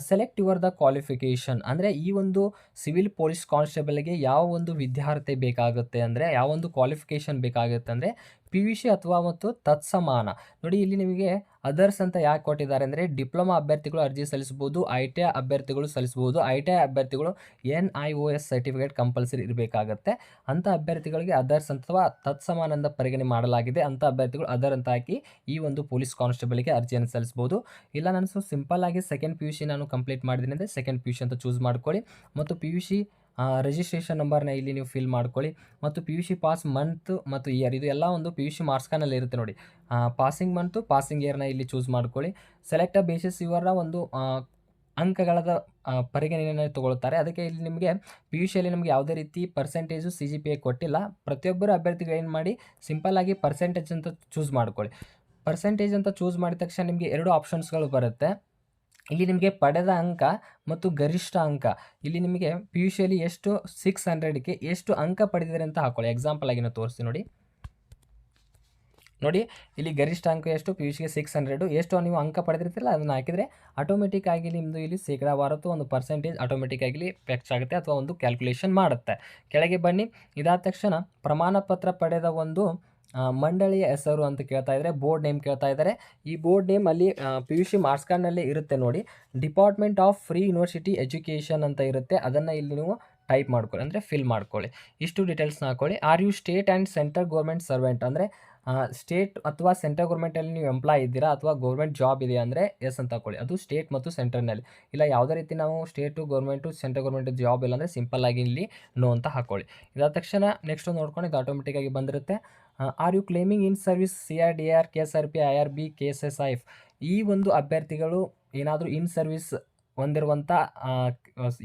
[SPEAKER 1] ಸೆಲೆಕ್ಟ್ ಯುವರ್ ದ ಕ್ವಾಲಿಫಿಕೇಷನ್ ಅಂದರೆ ಈ ಒಂದು ಸಿವಿಲ್ ಪೊಲೀಸ್ ಕಾನ್ಸ್ಟೇಬಲ್ಗೆ ಯಾವ ಒಂದು ವಿದ್ಯಾರ್ಹತೆ ಬೇಕಾಗುತ್ತೆ ಅಂದರೆ ಯಾವ ಒಂದು ಕ್ವಾಲಿಫಿಕೇಷನ್ ಬೇಕಾಗುತ್ತೆ ಅಂದರೆ PUC ಅಥವಾ ಮತ್ತು ತತ್ಸಮಾನ. ನೋಡಿ ಇಲ್ಲಿ ನಿಮಗೆ ಅದರ್ಸ್ ಅಂತ ಯಾಕೆ ಕೊಟ್ಟಿದ್ದಾರೆ ಅಂದರೆ ಡಿಪ್ಲೊಮಾ ಅಭ್ಯರ್ಥಿಗಳು ಅರ್ಜಿ ಸಲ್ಲಿಸ್ಬೋದು, ITI ಅಭ್ಯರ್ಥಿಗಳು ಸಲ್ಲಿಸ್ಬೋದು. ITI ಅಭ್ಯರ್ಥಿಗಳು NIOS ಸರ್ಟಿಫಿಕೇಟ್ ಕಂಪಲ್ಸರಿ ಇರಬೇಕಾಗುತ್ತೆ. ಅಂಥ ಅಭ್ಯರ್ಥಿಗಳಿಗೆ ಅದರ್ಸ್ ಅಥವಾ ತತ್ಸಮಾನ ಅಂತ ಪರಿಗಣನೆ ಮಾಡಲಾಗಿದೆ. ಅಂಥ ಅಭ್ಯರ್ಥಿಗಳು ಅದರ್ ಅಂತ ಹಾಕಿ ಈ ಒಂದು ಪೊಲೀಸ್ ಕಾನ್ಸ್ಟೇಬಲ್ಗೆ ಅರ್ಜಿಯನ್ನು ಸಲ್ಲಿಸ್ಬೋದು. ಇಲ್ಲ ನಾನು ಸಿಂಪಲ್ಲಾಗಿ ಸೆಕೆಂಡ್ PUC ನಾನು ಕಂಪ್ಲೀಟ್ ಮಾಡಿದ್ದೀನಿ ಅಂದರೆ ಸೆಕೆಂಡ್ PUC ಅಂತ ಚೂಸ್ ಮಾಡ್ಕೊಳ್ಳಿ. ಮತ್ತು PUC ರಿಜಿಸ್ಟ್ರೇಷನ್ ನಂಬರ್ನ ಇಲ್ಲಿ ನೀವು ಫಿಲ್ ಮಾಡ್ಕೊಳ್ಳಿ. ಮತ್ತು PUC ಪಾಸ್ ಮಂತ್ ಮತ್ತು ಇಯರ್ ಇದು ಎಲ್ಲ ಒಂದು PUC ಮಾರ್ಕ್ಸ್ ಕಾರ್ಡ್ನಲ್ಲಿ ಇರುತ್ತೆ ನೋಡಿ. ಪಾಸಿಂಗ್ ಮಂತು, ಪಾಸಿಂಗ್ ಇಯರ್ನ ಇಲ್ಲಿ ಚೂಸ್ ಮಾಡ್ಕೊಳ್ಳಿ. ಸೆಲೆಕ್ಟ್ ಅ ಬೇಸಿಸ್ ಇವರ ಒಂದು ಅಂಕಗಳದ ಪರಿಗಣನೆಯನ್ನು ತಗೊಳ್ತಾರೆ. ಅದಕ್ಕೆ ಇಲ್ಲಿ ನಿಮಗೆ PUCಯಲ್ಲಿ ನಮಗೆ ಯಾವುದೇ ರೀತಿ ಪರ್ಸೆಂಟೇಜು CGPA ಕೊಟ್ಟಿಲ್ಲ. ಪ್ರತಿಯೊಬ್ಬರು ಅಭ್ಯರ್ಥಿಗಳು ಏನು ಮಾಡಿ ಸಿಂಪಲ್ಲಾಗಿ ಪರ್ಸೆಂಟೇಜ್ ಅಂತ ಚೂಸ್ ಮಾಡ್ಕೊಳ್ಳಿ. ಪರ್ಸೆಂಟೇಜ್ ಅಂತ ಚೂಸ್ ಮಾಡಿದ ತಕ್ಷಣ ನಿಮಗೆ 2 ಆಪ್ಷನ್ಸ್ಗಳು ಬರುತ್ತೆ. ಇಲ್ಲಿ ನಿಮಗೆ ಪಡೆದ ಅಂಕ ಮತ್ತು ಗರಿಷ್ಠ ಅಂಕ. ಇಲ್ಲಿ ನಿಮಗೆ PUCಯಲ್ಲಿ ಎಷ್ಟು 600ಕ್ಕೆ ಎಷ್ಟು ಅಂಕ ಪಡೆದಿದ್ದಾರೆ ಅಂತ ಹಾಕ್ಕೊಳ್ಳಿ. ಎಕ್ಸಾಂಪಲ್ ಆಗಿ ನಾನು ತೋರಿಸ್ತೀನಿ ನೋಡಿ. ಇಲ್ಲಿ ಗರಿಷ್ಠ ಅಂಕ ಎಷ್ಟು PUCಗೆ 600, ಎಷ್ಟು ನೀವು ಅಂಕ ಪಡೆದಿರ್ತೀರಲ್ಲ ಅದನ್ನು ಹಾಕಿದರೆ ಆಟೋಮೆಟಿಕ್ ಆಗಿ ನಿಮ್ಮದು ಇಲ್ಲಿ ಶೇಕಡಾವಾರು ಒಂದು ಪರ್ಸೆಂಟೇಜ್ ಆಟೋಮೆಟಿಕ್ ಆಗಿ ಫೆಚ್ ಆಗುತ್ತೆ ಅಥವಾ ಒಂದು ಕ್ಯಾಲ್ಕುಲೇಷನ್ ಮಾಡುತ್ತೆ. ಕೆಳಗೆ ಬನ್ನಿ. ಇದಾದ ತಕ್ಷಣ ಪ್ರಮಾಣ ಪತ್ರ ಪಡೆದ ಒಂದು ಮಂಡಳಿಯ ಹೆಸರು ಅಂತ ಕೇಳ್ತಾ ಇದ್ದಾರೆ, ಬೋರ್ಡ್ ನೇಮ್ ಕೇಳ್ತಾ ಇದ್ದಾರೆ. ಈ ಬೋರ್ಡ್ ನೇಮ್ ಅಲ್ಲಿ PUC ಮಾರ್ಕ್ಸ್ ಕಾರ್ಡ್ನಲ್ಲಿ ಇರುತ್ತೆ ನೋಡಿ. Department of free university education ಅಂತ ಇರುತ್ತೆ. ಅದನ್ನು ಇಲ್ಲಿ ನೀವು ಟೈಪ್ ಮಾಡ್ಕೊಳ್ಳಿ, ಅಂದರೆ ಫಿಲ್ ಮಾಡ್ಕೊಳ್ಳಿ. ಇಷ್ಟು ಡೀಟೇಲ್ಸ್ನ ಹಾಕ್ಕೊಳ್ಳಿ. Are you state and central government servant, ಅಂದರೆ ಸ್ಟೇಟ್ ಅಥವಾ ಸೆಂಟ್ರಲ್ ಗೌರ್ಮೆಂಟಲ್ಲಿ ನೀವು ಎಂಪ್ಲಾಯ್ ಇದ್ದೀರಾ ಅಥವಾ ಗೌರ್ಮೆಂಟ್ ಜಾಬ್ ಇದೆಯಾ ಅಂದರೆ ಎಸ್ ಅಂತ ಹಾಕ್ಕೊಳ್ಳಿ. ಅದು ಸ್ಟೇಟ್ ಮತ್ತು ಸೆಂಟ್ರಲ್ನಲ್ಲಿ. ಇಲ್ಲ ಯಾವುದೇ ರೀತಿ ನಾವು state government central government job ಇಲ್ಲ ಅಂದರೆ ಸಿಂಪಲ್ಲಾಗಿ ಇಲ್ಲಿ ನೋ ಅಂತ ಹಾಕ್ಕೊಳ್ಳಿ. ಇದಾದ ತಕ್ಷಣ ನೆಕ್ಸ್ಟ್ ನೋಡ್ಕೊಂಡು ಇದು ಆಟೋಮೆಟಿಕ್ಕಾಗಿ ಬಂದಿರುತ್ತೆ. Are you claiming in service CRDR, KSRP, IRB, KSSIF. ಈ ಒಂದು ಅಭ್ಯರ್ಥಿಗಳು ಏನಾದರೂ ಇನ್ ಸರ್ವಿಸ್ ಹೊಂದಿರುವಂಥ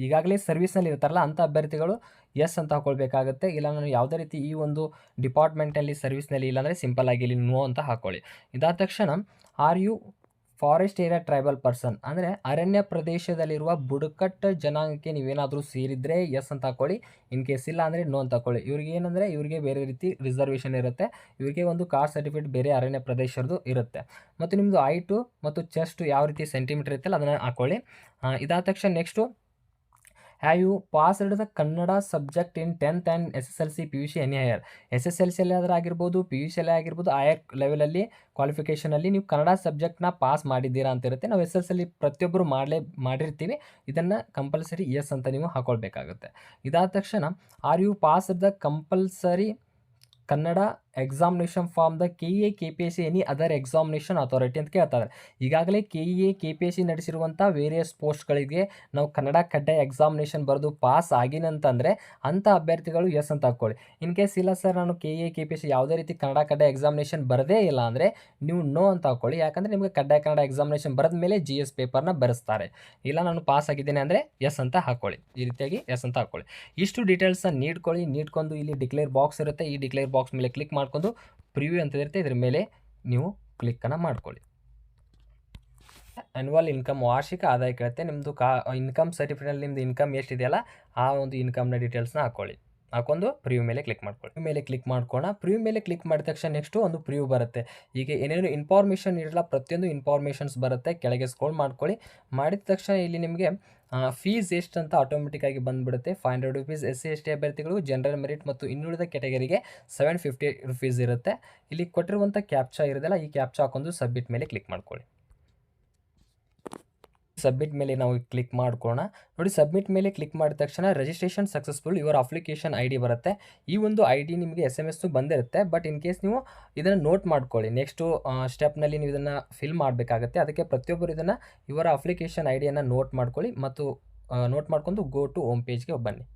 [SPEAKER 1] ಈಗಾಗಲೇ ಸರ್ವಿಸ್ನಲ್ಲಿ ಇರ್ತಾರಲ್ಲ ಅಂಥ ಅಭ್ಯರ್ಥಿಗಳು ಎಸ್ ಅಂತ ಹಾಕ್ಕೊಳ್ಬೇಕಾಗುತ್ತೆ. ಇಲ್ಲ ನಾನು ಯಾವುದೇ ರೀತಿ ಈ ಒಂದು ಡಿಪಾರ್ಟ್ಮೆಂಟಲ್ಲಿ ಸರ್ವಿಸ್ನಲ್ಲಿ ಇಲ್ಲಾಂದರೆ ಸಿಂಪಲ್ಲಾಗಿ ಇಲ್ಲಿ ನೋ ಅಂತ ಹಾಕ್ಕೊಳ್ಳಿ. ಇದಾದ ತಕ್ಷಣ are you forest area tribal person, ಅಂದರೆ ಅರಣ್ಯ ಪ್ರದೇಶದಲ್ಲಿರುವ ಬುಡಕಟ್ಟು ಜನಾಂಗಕ್ಕೆ ನೀವೇನಾದರೂ ಸೇರಿದರೆ ಎಸ್ ಅಂತ ಹಾಕ್ಕೊಳ್ಳಿ. ಇನ್ ಕೇಸ್ ಇಲ್ಲ ಅಂದರೆ ನೋ ಅಂತ ಹಾಕ್ಕೊಳ್ಳಿ. ಇವ್ರಿಗೆ ಏನಂದರೆ ಇವರಿಗೆ ಬೇರೆ ರೀತಿ ರಿಸರ್ವೇಷನ್ ಇರುತ್ತೆ. ಇವರಿಗೆ ಒಂದು ಕಾಸ್ಟ್ ಸರ್ಟಿಫಿಕೇಟ್ ಬೇರೆ ಅರಣ್ಯ ಪ್ರದೇಶದ್ದು ಇರುತ್ತೆ. ಮತ್ತು ನಿಮ್ಮದು ಹೈಟು ಮತ್ತು ಚೆಸ್ಟು ಯಾವ ರೀತಿ ಸೆಂಟಿಮೀಟರ್ ಇರುತ್ತಲ್ಲ ಅದನ್ನು ಹಾಕ್ಕೊಳ್ಳಿ. ಇದಾದ ತಕ್ಷಣ next have you passed the Kannada subject in 10th and SSLC PUC any higher. SSLCಯಲ್ಲಿ ಆದರೂ ಆಗಿರ್ಬೋದು, PUCಯಲ್ಲಿ ಆಗಿರ್ಬೋದು, ಹೈಯರ್ ಲೆವೆಲಲ್ಲಿ ಕ್ವಾಲಿಫಿಕೇಷನಲ್ಲಿ ನೀವು ಕನ್ನಡ ಸಬ್ಜೆಕ್ಟ್ನ ಪಾಸ್ ಮಾಡಿದ್ದೀರಾ ಅಂತ ಇರುತ್ತೆ. ನಾವು SSLC ಪ್ರತಿಯೊಬ್ಬರು ಮಾಡಿರ್ತೀವಿ. ಇದನ್ನು ಕಂಪಲ್ಸರಿ ಎಸ್ ಅಂತ ನೀವು ಹಾಕ್ಕೊಳ್ಬೇಕಾಗುತ್ತೆ. ಇದಾದ ತಕ್ಷಣ are you pass the compulsory Kannada examination form the KEA KPSC any other examination authority ಅಂತ ಕೇಳ್ತಾರೆ. ಈಗಾಗಲೇ KEA KPSC ನಡೆಸಿರುವಂಥ ವೇರಿಯಸ್ ಪೋಸ್ಟ್ಗಳಿಗೆ ನಾವು ಕನ್ನಡ ಕಡ್ಡಾಯ ಎಕ್ಸಾಮಿನೇಷನ್ ಬರೆದು ಪಾಸ್ ಆಗಿನಂತಂದರೆ ಅಂಥ ಅಭ್ಯರ್ಥಿಗಳು ಎಸ್ ಅಂತ ಹಾಕ್ಕೊಳ್ಳಿ. ಇನ್ ಕೇಸ್ ಇಲ್ಲ ಸರ್ ನಾನು KEA KPSC ಯಾವುದೇ ರೀತಿ ಕನ್ನಡ ಕಡ್ಡಾಯ ಎಕ್ಸಾಮಿನೇಷನ್ ಬರದೇ ಇಲ್ಲ ಅಂದರೆ ನೀವು ನೋ ಅಂತ ಹಾಕ್ಕೊಳ್ಳಿ. ಯಾಕಂದರೆ ನಿಮಗೆ ಕಡ್ಡಾಯ ಕನ್ನಡ ಎಕ್ಸಾಮಿನೇಷನ್ ಬರೆದ ಮೇಲೆ GS ಪೇಪರ್ನ ಬರೆಸ್ತಾರೆ. ಇಲ್ಲ ನಾನು ಪಾಸ್ ಆಗಿದ್ದೇನೆ ಅಂದರೆ ಎಸ್ ಅಂತ ಹಾಕ್ಕೊಳ್ಳಿ. ಈ ರೀತಿಯಾಗಿ ಎಸ್ ಅಂತ ಹಾಕ್ಕೊಳ್ಳಿ. ಇಷ್ಟು ಡೀಟೇಲ್ಸ್ನ ನೀಡ್ಕೊಂಡು ಇಲ್ಲಿ ಡಿಕ್ಲೇರ್ ಬಾಕ್ಸ್ ಇರುತ್ತೆ. ಈ ಡಿಕ್ಲೇರ್ ಬಾಕ್ಸ್ ಮೇಲೆ ಕ್ಲಿಕ್ ಮಾಡ್ಕೊಂಡು ಪ್ರಿವ್ಯೂ ಅಂತ ಇರುತ್ತೆ, ಇದ್ರ ಮೇಲೆ ನೀವು ಕ್ಲಿಕ್ಕನ್ನು ಮಾಡ್ಕೊಳ್ಳಿ. ಆ್ಯನ್ಯುವಲ್ ಇನ್ಕಮ್, ವಾರ್ಷಿಕ ಆದಾಯ ಕೇಳುತ್ತೆ. ನಿಮ್ಮದು ಇನ್ಕಮ್ ಸರ್ಟಿಫಿಕೇಟಲ್ಲಿ ನಿಮ್ಮದು ಇನ್ಕಮ್ ಎಷ್ಟಿದೆಯಲ್ಲ ಆ ಒಂದು ಇನ್ಕಮ್ನ ಡೀಟೇಲ್ಸ್ನ ಹಾಕೊಂಡು ಪ್ರಿವ್ಯೂ ಮೇಲೆ ಕ್ಲಿಕ್ ಮಾಡ್ಕೊಳ್ಳಿ. ಮೇಲೆ ಕ್ಲಿಕ್ ಮಾಡ್ಕೋಣ. ಪ್ರಿವ್ಯೂ ಮೇಲೆ ಕ್ಲಿಕ್ ಮಾಡಿದ ತಕ್ಷಣ ನೆಕ್ಸ್ಟು ಒಂದು ಪ್ರಿವ್ಯೂ ಬರುತ್ತೆ. ಈಗ ಏನೇನು ಇನ್ಫಾರ್ಮೇಷನ್ ಇರಲ್ಲ ಪ್ರತಿಯೊಂದು ಇನ್ಫಾರ್ಮೇಷನ್ಸ್ ಬರುತ್ತೆ. ಕೆಳಗೆ ಸ್ಕ್ರೋಲ್ ಮಾಡ್ಕೊಳ್ಳಿ. ಮಾಡಿದ ತಕ್ಷಣ ಇಲ್ಲಿ ನಿಮಗೆ ಫೀಸ್ ಎಷ್ಟು ಅಂತ ಆಟೋಮೆಟಿಕ್ಕಾಗಿ ಬಂದುಬಿಡುತ್ತೆ. 500 ರೂಪೀಸ್ SC/ST ಅಭ್ಯರ್ಥಿಗಳು, ಜನರಲ್ ಮೆರಿಟ್ ಮತ್ತು ಇನ್ನುಳಿದ ಕೆಟಗರಿಗೆ 750 ರೂಪೀಸ್ ಇರುತ್ತೆ. ಇಲ್ಲಿ ಕೊಟ್ಟಿರುವಂಥ ಕ್ಯಾಪ್ಚಾ ಇರೋದಲ್ಲ, ಈ ಕ್ಯಾಪ್ಚಾ ಹಾಕೊಂಡು ಸಬ್ಮಿಟ್ ಮೇಲೆ ಕ್ಲಿಕ್ ಮಾಡ್ಕೊಳ್ಳಿ. ಸಬ್ಮಿಟ್ ಮೇಲೆ ನಾವು ಕ್ಲಿಕ್ ಮಾಡ್ಕೊಳ್ಳೋಣ. ನೋಡಿ ಸಬ್ಮಿಟ್ ಮೇಲೆ ಕ್ಲಿಕ್ ಮಾಡಿದ ತಕ್ಷಣ registration successful, your application ID ಬರುತ್ತೆ. ಈ ಒಂದು ID ನಿಮಗೆ SMS ಬಂದಿರುತ್ತೆ. ಬಟ್ ಇನ್ ಕೇಸ್ ನೀವು ಇದನ್ನು ನೋಟ್ ಮಾಡ್ಕೊಳ್ಳಿ. ನೆಕ್ಸ್ಟು ಸ್ಟೆಪ್ನಲ್ಲಿ ನೀವು ಇದನ್ನು ಫಿಲ್ ಮಾಡಬೇಕಾಗುತ್ತೆ. ಅದಕ್ಕೆ ಪ್ರತಿಯೊಬ್ಬರು ಇದನ್ನು ಯುವರ್ ಅಪ್ಲಿಕೇಶನ್ IDಯನ್ನು ನೋಟ್ ಮಾಡ್ಕೊಳ್ಳಿ ಮತ್ತು ನೋಟ್ ಮಾಡ್ಕೊಂಡು ಗೋ ಟು ಹೋಮ್ ಪೇಜ್ಗೆ ಬನ್ನಿ.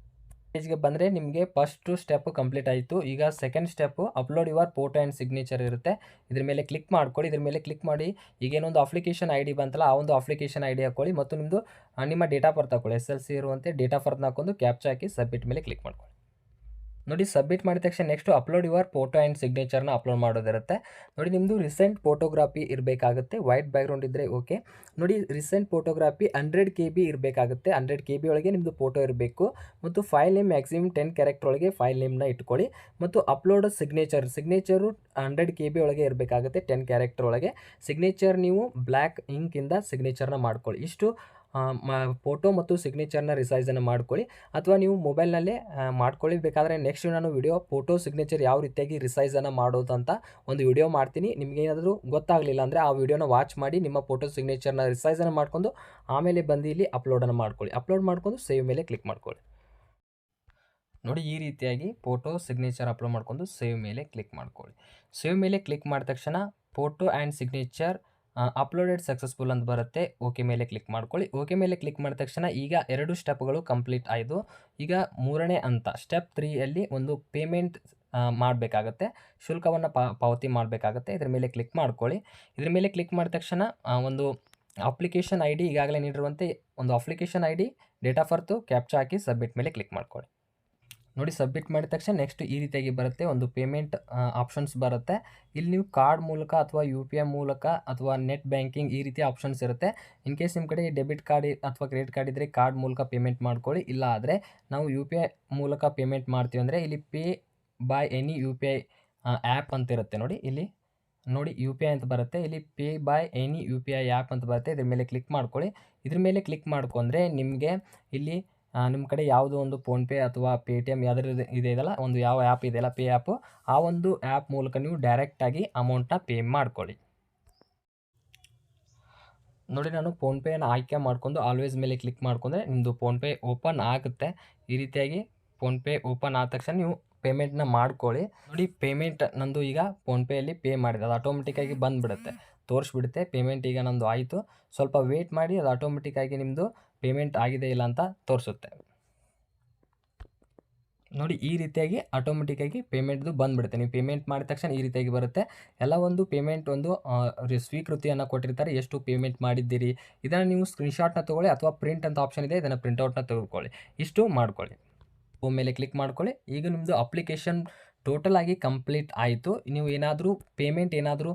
[SPEAKER 1] ಪೇಜ್ಗೆ ಬಂದರೆ ನಿಮಗೆ ಫಸ್ಟು ಸ್ಟೆಪ್ಪು ಕಂಪ್ಲೀಟ್ ಆಯಿತು. ಈಗ second step upload your photo and signature ಇರುತ್ತೆ. ಇದ್ರ ಮೇಲೆ ಕ್ಲಿಕ್ ಮಾಡ್ಕೊಳ್ಳಿ. ಇದ್ರ ಮೇಲೆ ಕ್ಲಿಕ್ ಮಾಡಿ ಈಗೇನೊಂದು ಅಪ್ಲಿಕೇಶನ್ ID ಬಂತಲ್ಲ ಆ ಒಂದು ಅಪ್ಲಿಕೇಶನ್ ID ಹಾಕ್ಕೊಳ್ಳಿ ಮತ್ತು ನಿಮ್ಮದು ನಿಮ್ಮ ಡೇಟ್ ಆಫ್ ಬರ್ತ್ ಹಾಕ್ಕೊಳ್ಳಿ. SSLC ಇರುವಂತೆ ಡೇಟ್ ಆಫ್ ಬರ್ತ್ನ ಹಾಕೊಂಡು ಕ್ಯಾಪ್ಚಾ ಹಾಕಿ ಸಬ್ಮಿಟ್ ಮೇಲೆ ಕ್ಲಿಕ್ ಮಾಡ್ಕೊಳ್ಳಿ. ನೋಡಿ ಸಬ್ಮಿಟ್ ಮಾಡಿದ ತಕ್ಷಣ next upload your photo and ಸಿಗ್ನೇಚರ್ನ ಅಪ್ಲೋಡ್ ಮಾಡೋದಿರುತ್ತೆ. ನೋಡಿ ನಿಮ್ಮದು ರೀಸೆಂಟ್ ಫೋಟೋಗ್ರಾಫಿ ಇರಬೇಕಾಗುತ್ತೆ. ವೈಟ್ ಬ್ಯಾಕ್ಗ್ರೌಂಡ್ ಇದ್ದರೆ ಓಕೆ. ನೋಡಿ ರೀಸೆಂಟ್ ಫೋಟೋಗ್ರಾಫಿ 100 KB ಇರಬೇಕಾಗುತ್ತೆ. 100 KB ಒಳಗೆ ನಿಮ್ಮದು ಫೋಟೋ ಇರಬೇಕು ಮತ್ತು ಫೈಲ್ ನೇಮ್ ಮ್ಯಾಕ್ಸಿಮಮ್ 10 ಕ್ಯಾರೆಕ್ಟರ್ ಒಳಗೆ ಫೈಲ್ ನೇಮ್ನ ಇಟ್ಕೊಳ್ಳಿ. ಮತ್ತು ಅಪ್ಲೋಡ್ ಸಿಗ್ನೇಚರು 100 KB ಒಳಗೆ ಇರಬೇಕಾಗುತ್ತೆ. 10 ಕ್ಯಾರೆಕ್ಟರ್ ಒಳಗೆ ಸಿಗ್ನೇಚರ್ ನೀವು ಬ್ಲ್ಯಾಕ್ ಇಂಕಿಂದ ಸಿಗ್ನೇಚರ್ನ ಮಾಡ್ಕೊಳ್ಳಿ. ಇಷ್ಟು ಫೋಟೋ ಮತ್ತು ಸಿಗ್ನೇಚರ್ನ ರಿಸೈಸನ್ನು ಮಾಡ್ಕೊಳ್ಳಿ ಅಥವಾ ನೀವು ಮೊಬೈಲ್ನಲ್ಲೇ ಮಾಡ್ಕೊಳ್ಳಿ. ಬೇಕಾದರೆ ನೆಕ್ಸ್ಟ್ ನಾನು ವಿಡಿಯೋ ಫೋಟೋ ಸಿಗ್ನೇಚರ್ ಯಾವ ರೀತಿಯಾಗಿ ರಿಸೈಸನ್ನು ಮಾಡೋದು ಅಂತ ಒಂದು ವಿಡಿಯೋ ಮಾಡ್ತೀನಿ. ನಿಮಗೇನಾದರೂ ಗೊತ್ತಾಗಲಿಲ್ಲ ಅಂದರೆ ಆ ವಿಡಿಯೋನ ವಾಚ್ ಮಾಡಿ ನಿಮ್ಮ ಫೋಟೋ ಸಿಗ್ನೇಚರ್ನ ರಿಸೈಸನ್ನು ಮಾಡ್ಕೊಂಡು ಆಮೇಲೆ ಬಂದು ಇಲ್ಲಿ ಅಪ್ಲೋಡನ್ನು ಮಾಡ್ಕೊಳ್ಳಿ. ಅಪ್ಲೋಡ್ ಮಾಡ್ಕೊಂಡು ಸೇವ್ ಮೇಲೆ ಕ್ಲಿಕ್ ಮಾಡ್ಕೊಳ್ಳಿ. ನೋಡಿ ಈ ರೀತಿಯಾಗಿ ಫೋಟೋ ಸಿಗ್ನೇಚರ್ ಅಪ್ಲೋಡ್ ಮಾಡ್ಕೊಂಡು ಸೇವ್ ಮೇಲೆ ಕ್ಲಿಕ್ ಮಾಡ್ಕೊಳ್ಳಿ. ಸೇವ್ ಮೇಲೆ ಕ್ಲಿಕ್ ಮಾಡಿದ ತಕ್ಷಣ photo and signature uploaded successful ಅಂತ ಬರುತ್ತೆ. ಓಕೆ ಮೇಲೆ ಕ್ಲಿಕ್ ಮಾಡ್ಕೊಳ್ಳಿ. ಓಕೆ ಮೇಲೆ ಕ್ಲಿಕ್ ಮಾಡಿದ ತಕ್ಷಣ ಈಗ 2 ಸ್ಟೆಪ್ಗಳು ಕಂಪ್ಲೀಟ್ ಆಯಿತು. ಈಗ 3ನೇ ಹಂತ ಸ್ಟೆಪ್ 3ಯಲ್ಲಿ ಒಂದು ಪೇಮೆಂಟ್ ಮಾಡಬೇಕಾಗತ್ತೆ. ಶುಲ್ಕವನ್ನು ಪಾವತಿ ಮಾಡಬೇಕಾಗತ್ತೆ. ಇದ್ರ ಮೇಲೆ ಕ್ಲಿಕ್ ಮಾಡ್ಕೊಳ್ಳಿ. ಇದ್ರ ಮೇಲೆ ಕ್ಲಿಕ್ ಮಾಡಿದ ತಕ್ಷಣ ಒಂದು ಅಪ್ಲಿಕೇಶನ್ ID ಈಗಾಗಲೇ ನೀಡಿರುವಂತೆ ಒಂದು application ID, date of birth, captcha ಹಾಕಿ ಸಬ್ಮಿಟ್ ಮೇಲೆ ಕ್ಲಿಕ್ ಮಾಡ್ಕೊಳ್ಳಿ. ನೋಡಿ ಸಬ್ಮಿಟ್ ಮಾಡಿದ ತಕ್ಷಣ ನೆಕ್ಸ್ಟ್ ಈ ರೀತಿಯಾಗಿ ಬರುತ್ತೆ. ಒಂದು ಪೇಮೆಂಟ್ ಆಪ್ಷನ್ಸ್ ಬರುತ್ತೆ. ಇಲ್ಲಿ ನೀವು ಕಾರ್ಡ್ ಮೂಲಕ ಅಥವಾ UPI ಮೂಲಕ ಅಥವಾ ನೆಟ್ ಬ್ಯಾಂಕಿಂಗ್ ಈ ರೀತಿ ಆಪ್ಷನ್ಸ್ ಇರುತ್ತೆ. ಇನ್ ಕೇಸ್ ನಿಮ್ಮ ಕಡೆ ಡೆಬಿಟ್ ಕಾರ್ಡ್ ಅಥವಾ ಕ್ರೆಡಿಟ್ ಕಾರ್ಡ್ ಇದ್ದರೆ ಕಾರ್ಡ್ ಮೂಲಕ ಪೇಮೆಂಟ್ ಮಾಡ್ಕೊಳ್ಳಿ. ಇಲ್ಲ ಆದರೆ ನಾವು UPI ಮೂಲಕ ಪೇಮೆಂಟ್ ಮಾಡ್ತೀವಿ ಅಂದರೆ ಇಲ್ಲಿ pay by any UPI app ಅಂತ ಇರುತ್ತೆ. ನೋಡಿ UPI ಅಂತ ಬರುತ್ತೆ. ಇಲ್ಲಿ pay by any UPI app ಅಂತ ಬರುತ್ತೆ. ಇದ್ರ ಮೇಲೆ ಕ್ಲಿಕ್ ಮಾಡ್ಕೊಳ್ಳಿ. ಇದ್ರ ಮೇಲೆ ಕ್ಲಿಕ್ ಮಾಡ್ಕೊಂಡ್ರೆ ನಿಮಗೆ ಇಲ್ಲಿ ನಿಮ್ಮ ಕಡೆ ಯಾವುದೋ ಒಂದು ಫೋನ್ಪೇ ಅಥವಾ ಪೇಟಿಎಮ್ ಯಾವ್ದಾದ್ರು ಇದೆಯಲ್ಲ, ಒಂದು ಯಾವ ಆ್ಯಪ್ ಇದೆಯಲ್ಲ ಪೇ ಆ್ಯಪು, ಆ ಒಂದು ಆ್ಯಪ್ ಮೂಲಕ ನೀವು ಡೈರೆಕ್ಟಾಗಿ ಅಮೌಂಟನ್ನ ಪೇ ಮಾಡ್ಕೊಳ್ಳಿ. ನೋಡಿ ನಾನು ಫೋನ್‌ಪೇನ ಆಯ್ಕೆ ಮಾಡ್ಕೊಂಡು ಆಲ್ವೇಸ್ ಮೇಲೆ ಕ್ಲಿಕ್ ಮಾಡ್ಕೊಂಡ್ರೆ ನಿಮ್ಮದು ಫೋನ್‌ಪೇ ಓಪನ್ ಆಗುತ್ತೆ. ಈ ರೀತಿಯಾಗಿ ಫೋನ್‌ಪೇ ಓಪನ್ ಆದ ತಕ್ಷಣ ನೀವು ಪೇಮೆಂಟ್‌ನ ಮಾಡ್ಕೊಳ್ಳಿ. ನೋಡಿ ಪೇಮೆಂಟ್ ನಂದು ಈಗ ಫೋನ್‌ಪೇಯಲ್ಲಿ ಪೇ ಮಾಡಿದೆ. ಅದು ಆಟೋಮೆಟಿಕ್ಕಾಗಿ ಬಂದುಬಿಡುತ್ತೆ. ತೋರಿಸ್ಬಿಡುತ್ತೆ ಪೇಮೆಂಟ್ ಈಗ ನಂದು ಆಯಿತು. ಸ್ವಲ್ಪ ವೇಟ್ ಮಾಡಿ ಅದು ಆಟೋಮೆಟಿಕ್ಕಾಗಿ ನಿಮ್ಮದು ಪೇಮೆಂಟ್ ಆಗಿದೆ ಇಲ್ಲ ಅಂತ ತೋರಿಸುತ್ತೆ. ನೋಡಿ ಈ ರೀತಿಯಾಗಿ ಆಟೋಮೆಟಿಕ್ಕಾಗಿ ಪೇಮೆಂಟ್‌ದು ಬಂದುಬಿಡುತ್ತೆ. ನೀವು ಪೇಮೆಂಟ್ ಮಾಡಿದ ತಕ್ಷಣ ಈ ರೀತಿಯಾಗಿ ಬರುತ್ತೆ. ಎಲ್ಲ ಒಂದು ಪೇಮೆಂಟ್ ಒಂದು ಸ್ವೀಕೃತಿಯನ್ನು ಕೊಟ್ಟಿರ್ತಾರೆ. ಎಷ್ಟು ಪೇಮೆಂಟ್ ಮಾಡಿದ್ದೀರಿ ಇದನ್ನು ನೀವು ಸ್ಕ್ರೀನ್‌ಶಾಟ್‌ನ ತೊಗೊಳ್ಳಿ ಅಥವಾ ಪ್ರಿಂಟ್ ಅಂತ ಆಪ್ಷನ್ ಇದೆ ಇದನ್ನು ಪ್ರಿಂಟೌಟ್‌ನ ತೆಗೆದುಕೊಳ್ಳಿ. ಇಷ್ಟು ಮಾಡ್ಕೊಳ್ಳಿ. ಹೋಮ್ ಮೇಲೆ ಕ್ಲಿಕ್ ಮಾಡ್ಕೊಳ್ಳಿ. ಈಗ ನಿಮ್ಮದು ಅಪ್ಲಿಕೇಶನ್ ಟೋಟಲ್ ಆಗಿ ಕಂಪ್ಲೀಟ್ ಆಯಿತು. ನೀವು ಏನಾದರೂ ಪೇಮೆಂಟ್ ಏನಾದರೂ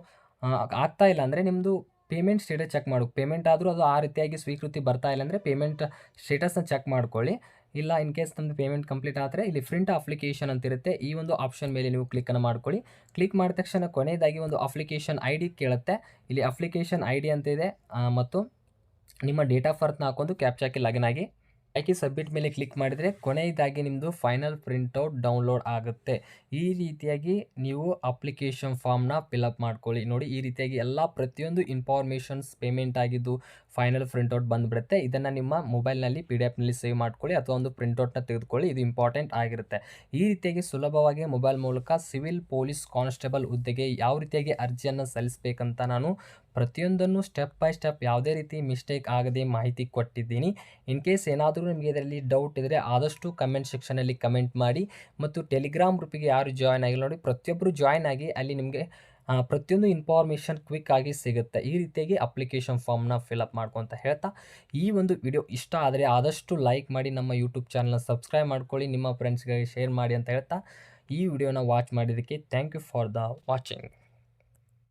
[SPEAKER 1] ಆಗ್ತಾ ಇಲ್ಲ ಅಂದರೆ ನಿಮ್ಮದು ಪೇಮೆಂಟ್ ಸ್ಟೇಟಸ್ ಚೆಕ್ ಪೇಮೆಂಟ್ ಆದರೂ ಅದು ಆ ರೀತಿಯಾಗಿ ಸ್ವೀಕೃತಿ ಬರ್ತಾ ಇಲ್ಲ ಅಂದರೆ ಪೇಮೆಂಟ್ ಸ್ಟೇಟಸ್‌ನ ಚೆಕ್ ಮಾಡ್ಕೊಳ್ಳಿ. ಇಲ್ಲ ಇನ್ ಕೇಸ್ ನಮ್ಮದು ಪೇಮೆಂಟ್ ಕಂಪ್ಲೀಟ್ ಆದರೆ ಇಲ್ಲಿ ಪ್ರಿಂಟ್ ಅಪ್ಲಿಕೇಶನ್ ಅಂತಿರುತ್ತೆ. ಈ ಒಂದು ಆಪ್ಷನ್ ಮೇಲೆ ನೀವು ಕ್ಲಿಕ್ಕನ್ನು ಮಾಡ್ಕೊಳ್ಳಿ. ಕ್ಲಿಕ್ ಮಾಡಿದ ತಕ್ಷಣ ಕೊನೆಯದಾಗಿ ಒಂದು ಅಪ್ಲಿಕೇಶನ್ ಐಡಿ ಕೇಳುತ್ತೆ. ಇಲ್ಲಿ ಅಪ್ಲಿಕೇಶನ್ ಐಡಿ ಅಂತ ಇದೆ ಮತ್ತು ನಿಮ್ಮ ಡೇಟ್ ಆಫ್ ಬರ್ತ್‌ನ ಹಾಕೊಂಡು ಕ್ಯಾಪ್ಚಾಕ್ಕೆ ಲಾಗಿನ್ ಆಗಿ ಸಬ್ಮಿಟ್ ಮೇಲೆ ಕ್ಲಿಕ್ ಮಾಡಿದರೆ ಕೊನೆಯದಾಗಿ ನಿಮ್ಮದು ಫೈನಲ್ ಪ್ರಿಂಟೌಟ್ ಡೌನ್ಲೋಡ್ ಆಗುತ್ತೆ. ಈ ರೀತಿಯಾಗಿ ನೀವು ಅಪ್ಲಿಕೇಶನ್ ಫಾರ್ಮ್‌ನ ಫಿಲಪ್ ಮಾಡ್ಕೊಳ್ಳಿ. ನೋಡಿ ಈ ರೀತಿಯಾಗಿ ಎಲ್ಲ ಪ್ರತಿಯೊಂದು ಇನ್ಫಾರ್ಮೇಷನ್ಸ್ ಪೇಮೆಂಟ್ ಆಗಿದ್ದು ಫೈನಲ್ ಪ್ರಿಂಟೌಟ್ ಬಂದುಬಿಡುತ್ತೆ. ಇದನ್ನು ನಿಮ್ಮ ಮೊಬೈಲ್‌ನಲ್ಲಿ PDF ಸೇವ್ ಮಾಡ್ಕೊಳ್ಳಿ ಅಥವಾ ಒಂದು ಪ್ರಿಂಟೌಟ್‌ನ ತೆಗೆದುಕೊಳ್ಳಿ. ಇದು ಇಂಪಾರ್ಟೆಂಟ್ ಆಗಿರುತ್ತೆ. ಈ ರೀತಿಯಾಗಿ ಸುಲಭವಾಗಿ ಮೊಬೈಲ್ ಮೂಲಕ ಸಿವಿಲ್ ಪೊಲೀಸ್ ಕಾನ್ಸ್ಟೇಬಲ್ ಹುದ್ದೆಗೆ ಯಾವ ರೀತಿಯಾಗಿ ಅರ್ಜಿಯನ್ನು ಸಲ್ಲಿಸಬೇಕಂತ ನಾನು ಪ್ರತಿಯೊಂದನ್ನು ಸ್ಟೆಪ್ ಬೈ ಸ್ಟೆಪ್ ಯಾವುದೇ ರೀತಿ ಮಿಸ್ಟೇಕ್ ಆಗದೆ ಮಾಹಿತಿ ಕೊಟ್ಟಿದ್ದೀನಿ. ಇನ್ ಕೇಸ್ ಏನಾದರೂ ನಿಮಗೆ ಇದರಲ್ಲಿ ಡೌಟ್ ಇದ್ದರೆ ಆದಷ್ಟು ಕಮೆಂಟ್ ಸೆಕ್ಷನಲ್ಲಿ ಕಮೆಂಟ್ ಮಾಡಿ ಮತ್ತು ಟೆಲಿಗ್ರಾಮ್ ಗ್ರೂಪಿಗೆ ಯಾರು ಜಾಯ್ನ್ ಆಗಿಲ್ಲ ನೋಡಿ ಪ್ರತಿಯೊಬ್ಬರು ಜಾಯ್ನ್ ಆಗಿ ಅಲ್ಲಿ ನಿಮಗೆ ಪ್ರತಿಯೊಂದು ಇನ್ಫಾರ್ಮೇಷನ್ ಕ್ವಿಕ್ ಆಗಿ ಸಿಗುತ್ತೆ. ಈ ರೀತಿಯಾಗಿ ಅಪ್ಲಿಕೇಶನ್ ಫಾರ್ಮ್‌ನ ಫಿಲಪ್ ಮಾಡ್ಕೊಂತ ಹೇಳ್ತಾ ಈ ಒಂದು ವಿಡಿಯೋ ಇಷ್ಟ ಆದರೆ ಆದಷ್ಟು ಲೈಕ್ ಮಾಡಿ ನಮ್ಮ ಯೂಟ್ಯೂಬ್ ಚಾನಲ್‌ನ ಸಬ್ಸ್ಕ್ರೈಬ್ ಮಾಡ್ಕೊಳ್ಳಿ. ನಿಮ್ಮ ಫ್ರೆಂಡ್ಸ್ಗಳಿಗೆ ಶೇರ್ ಮಾಡಿ ಅಂತ ಹೇಳ್ತಾ ಈ ವಿಡಿಯೋನ ವಾಚ್ ಮಾಡಿದ್ದಕ್ಕೆ thank you for the watching.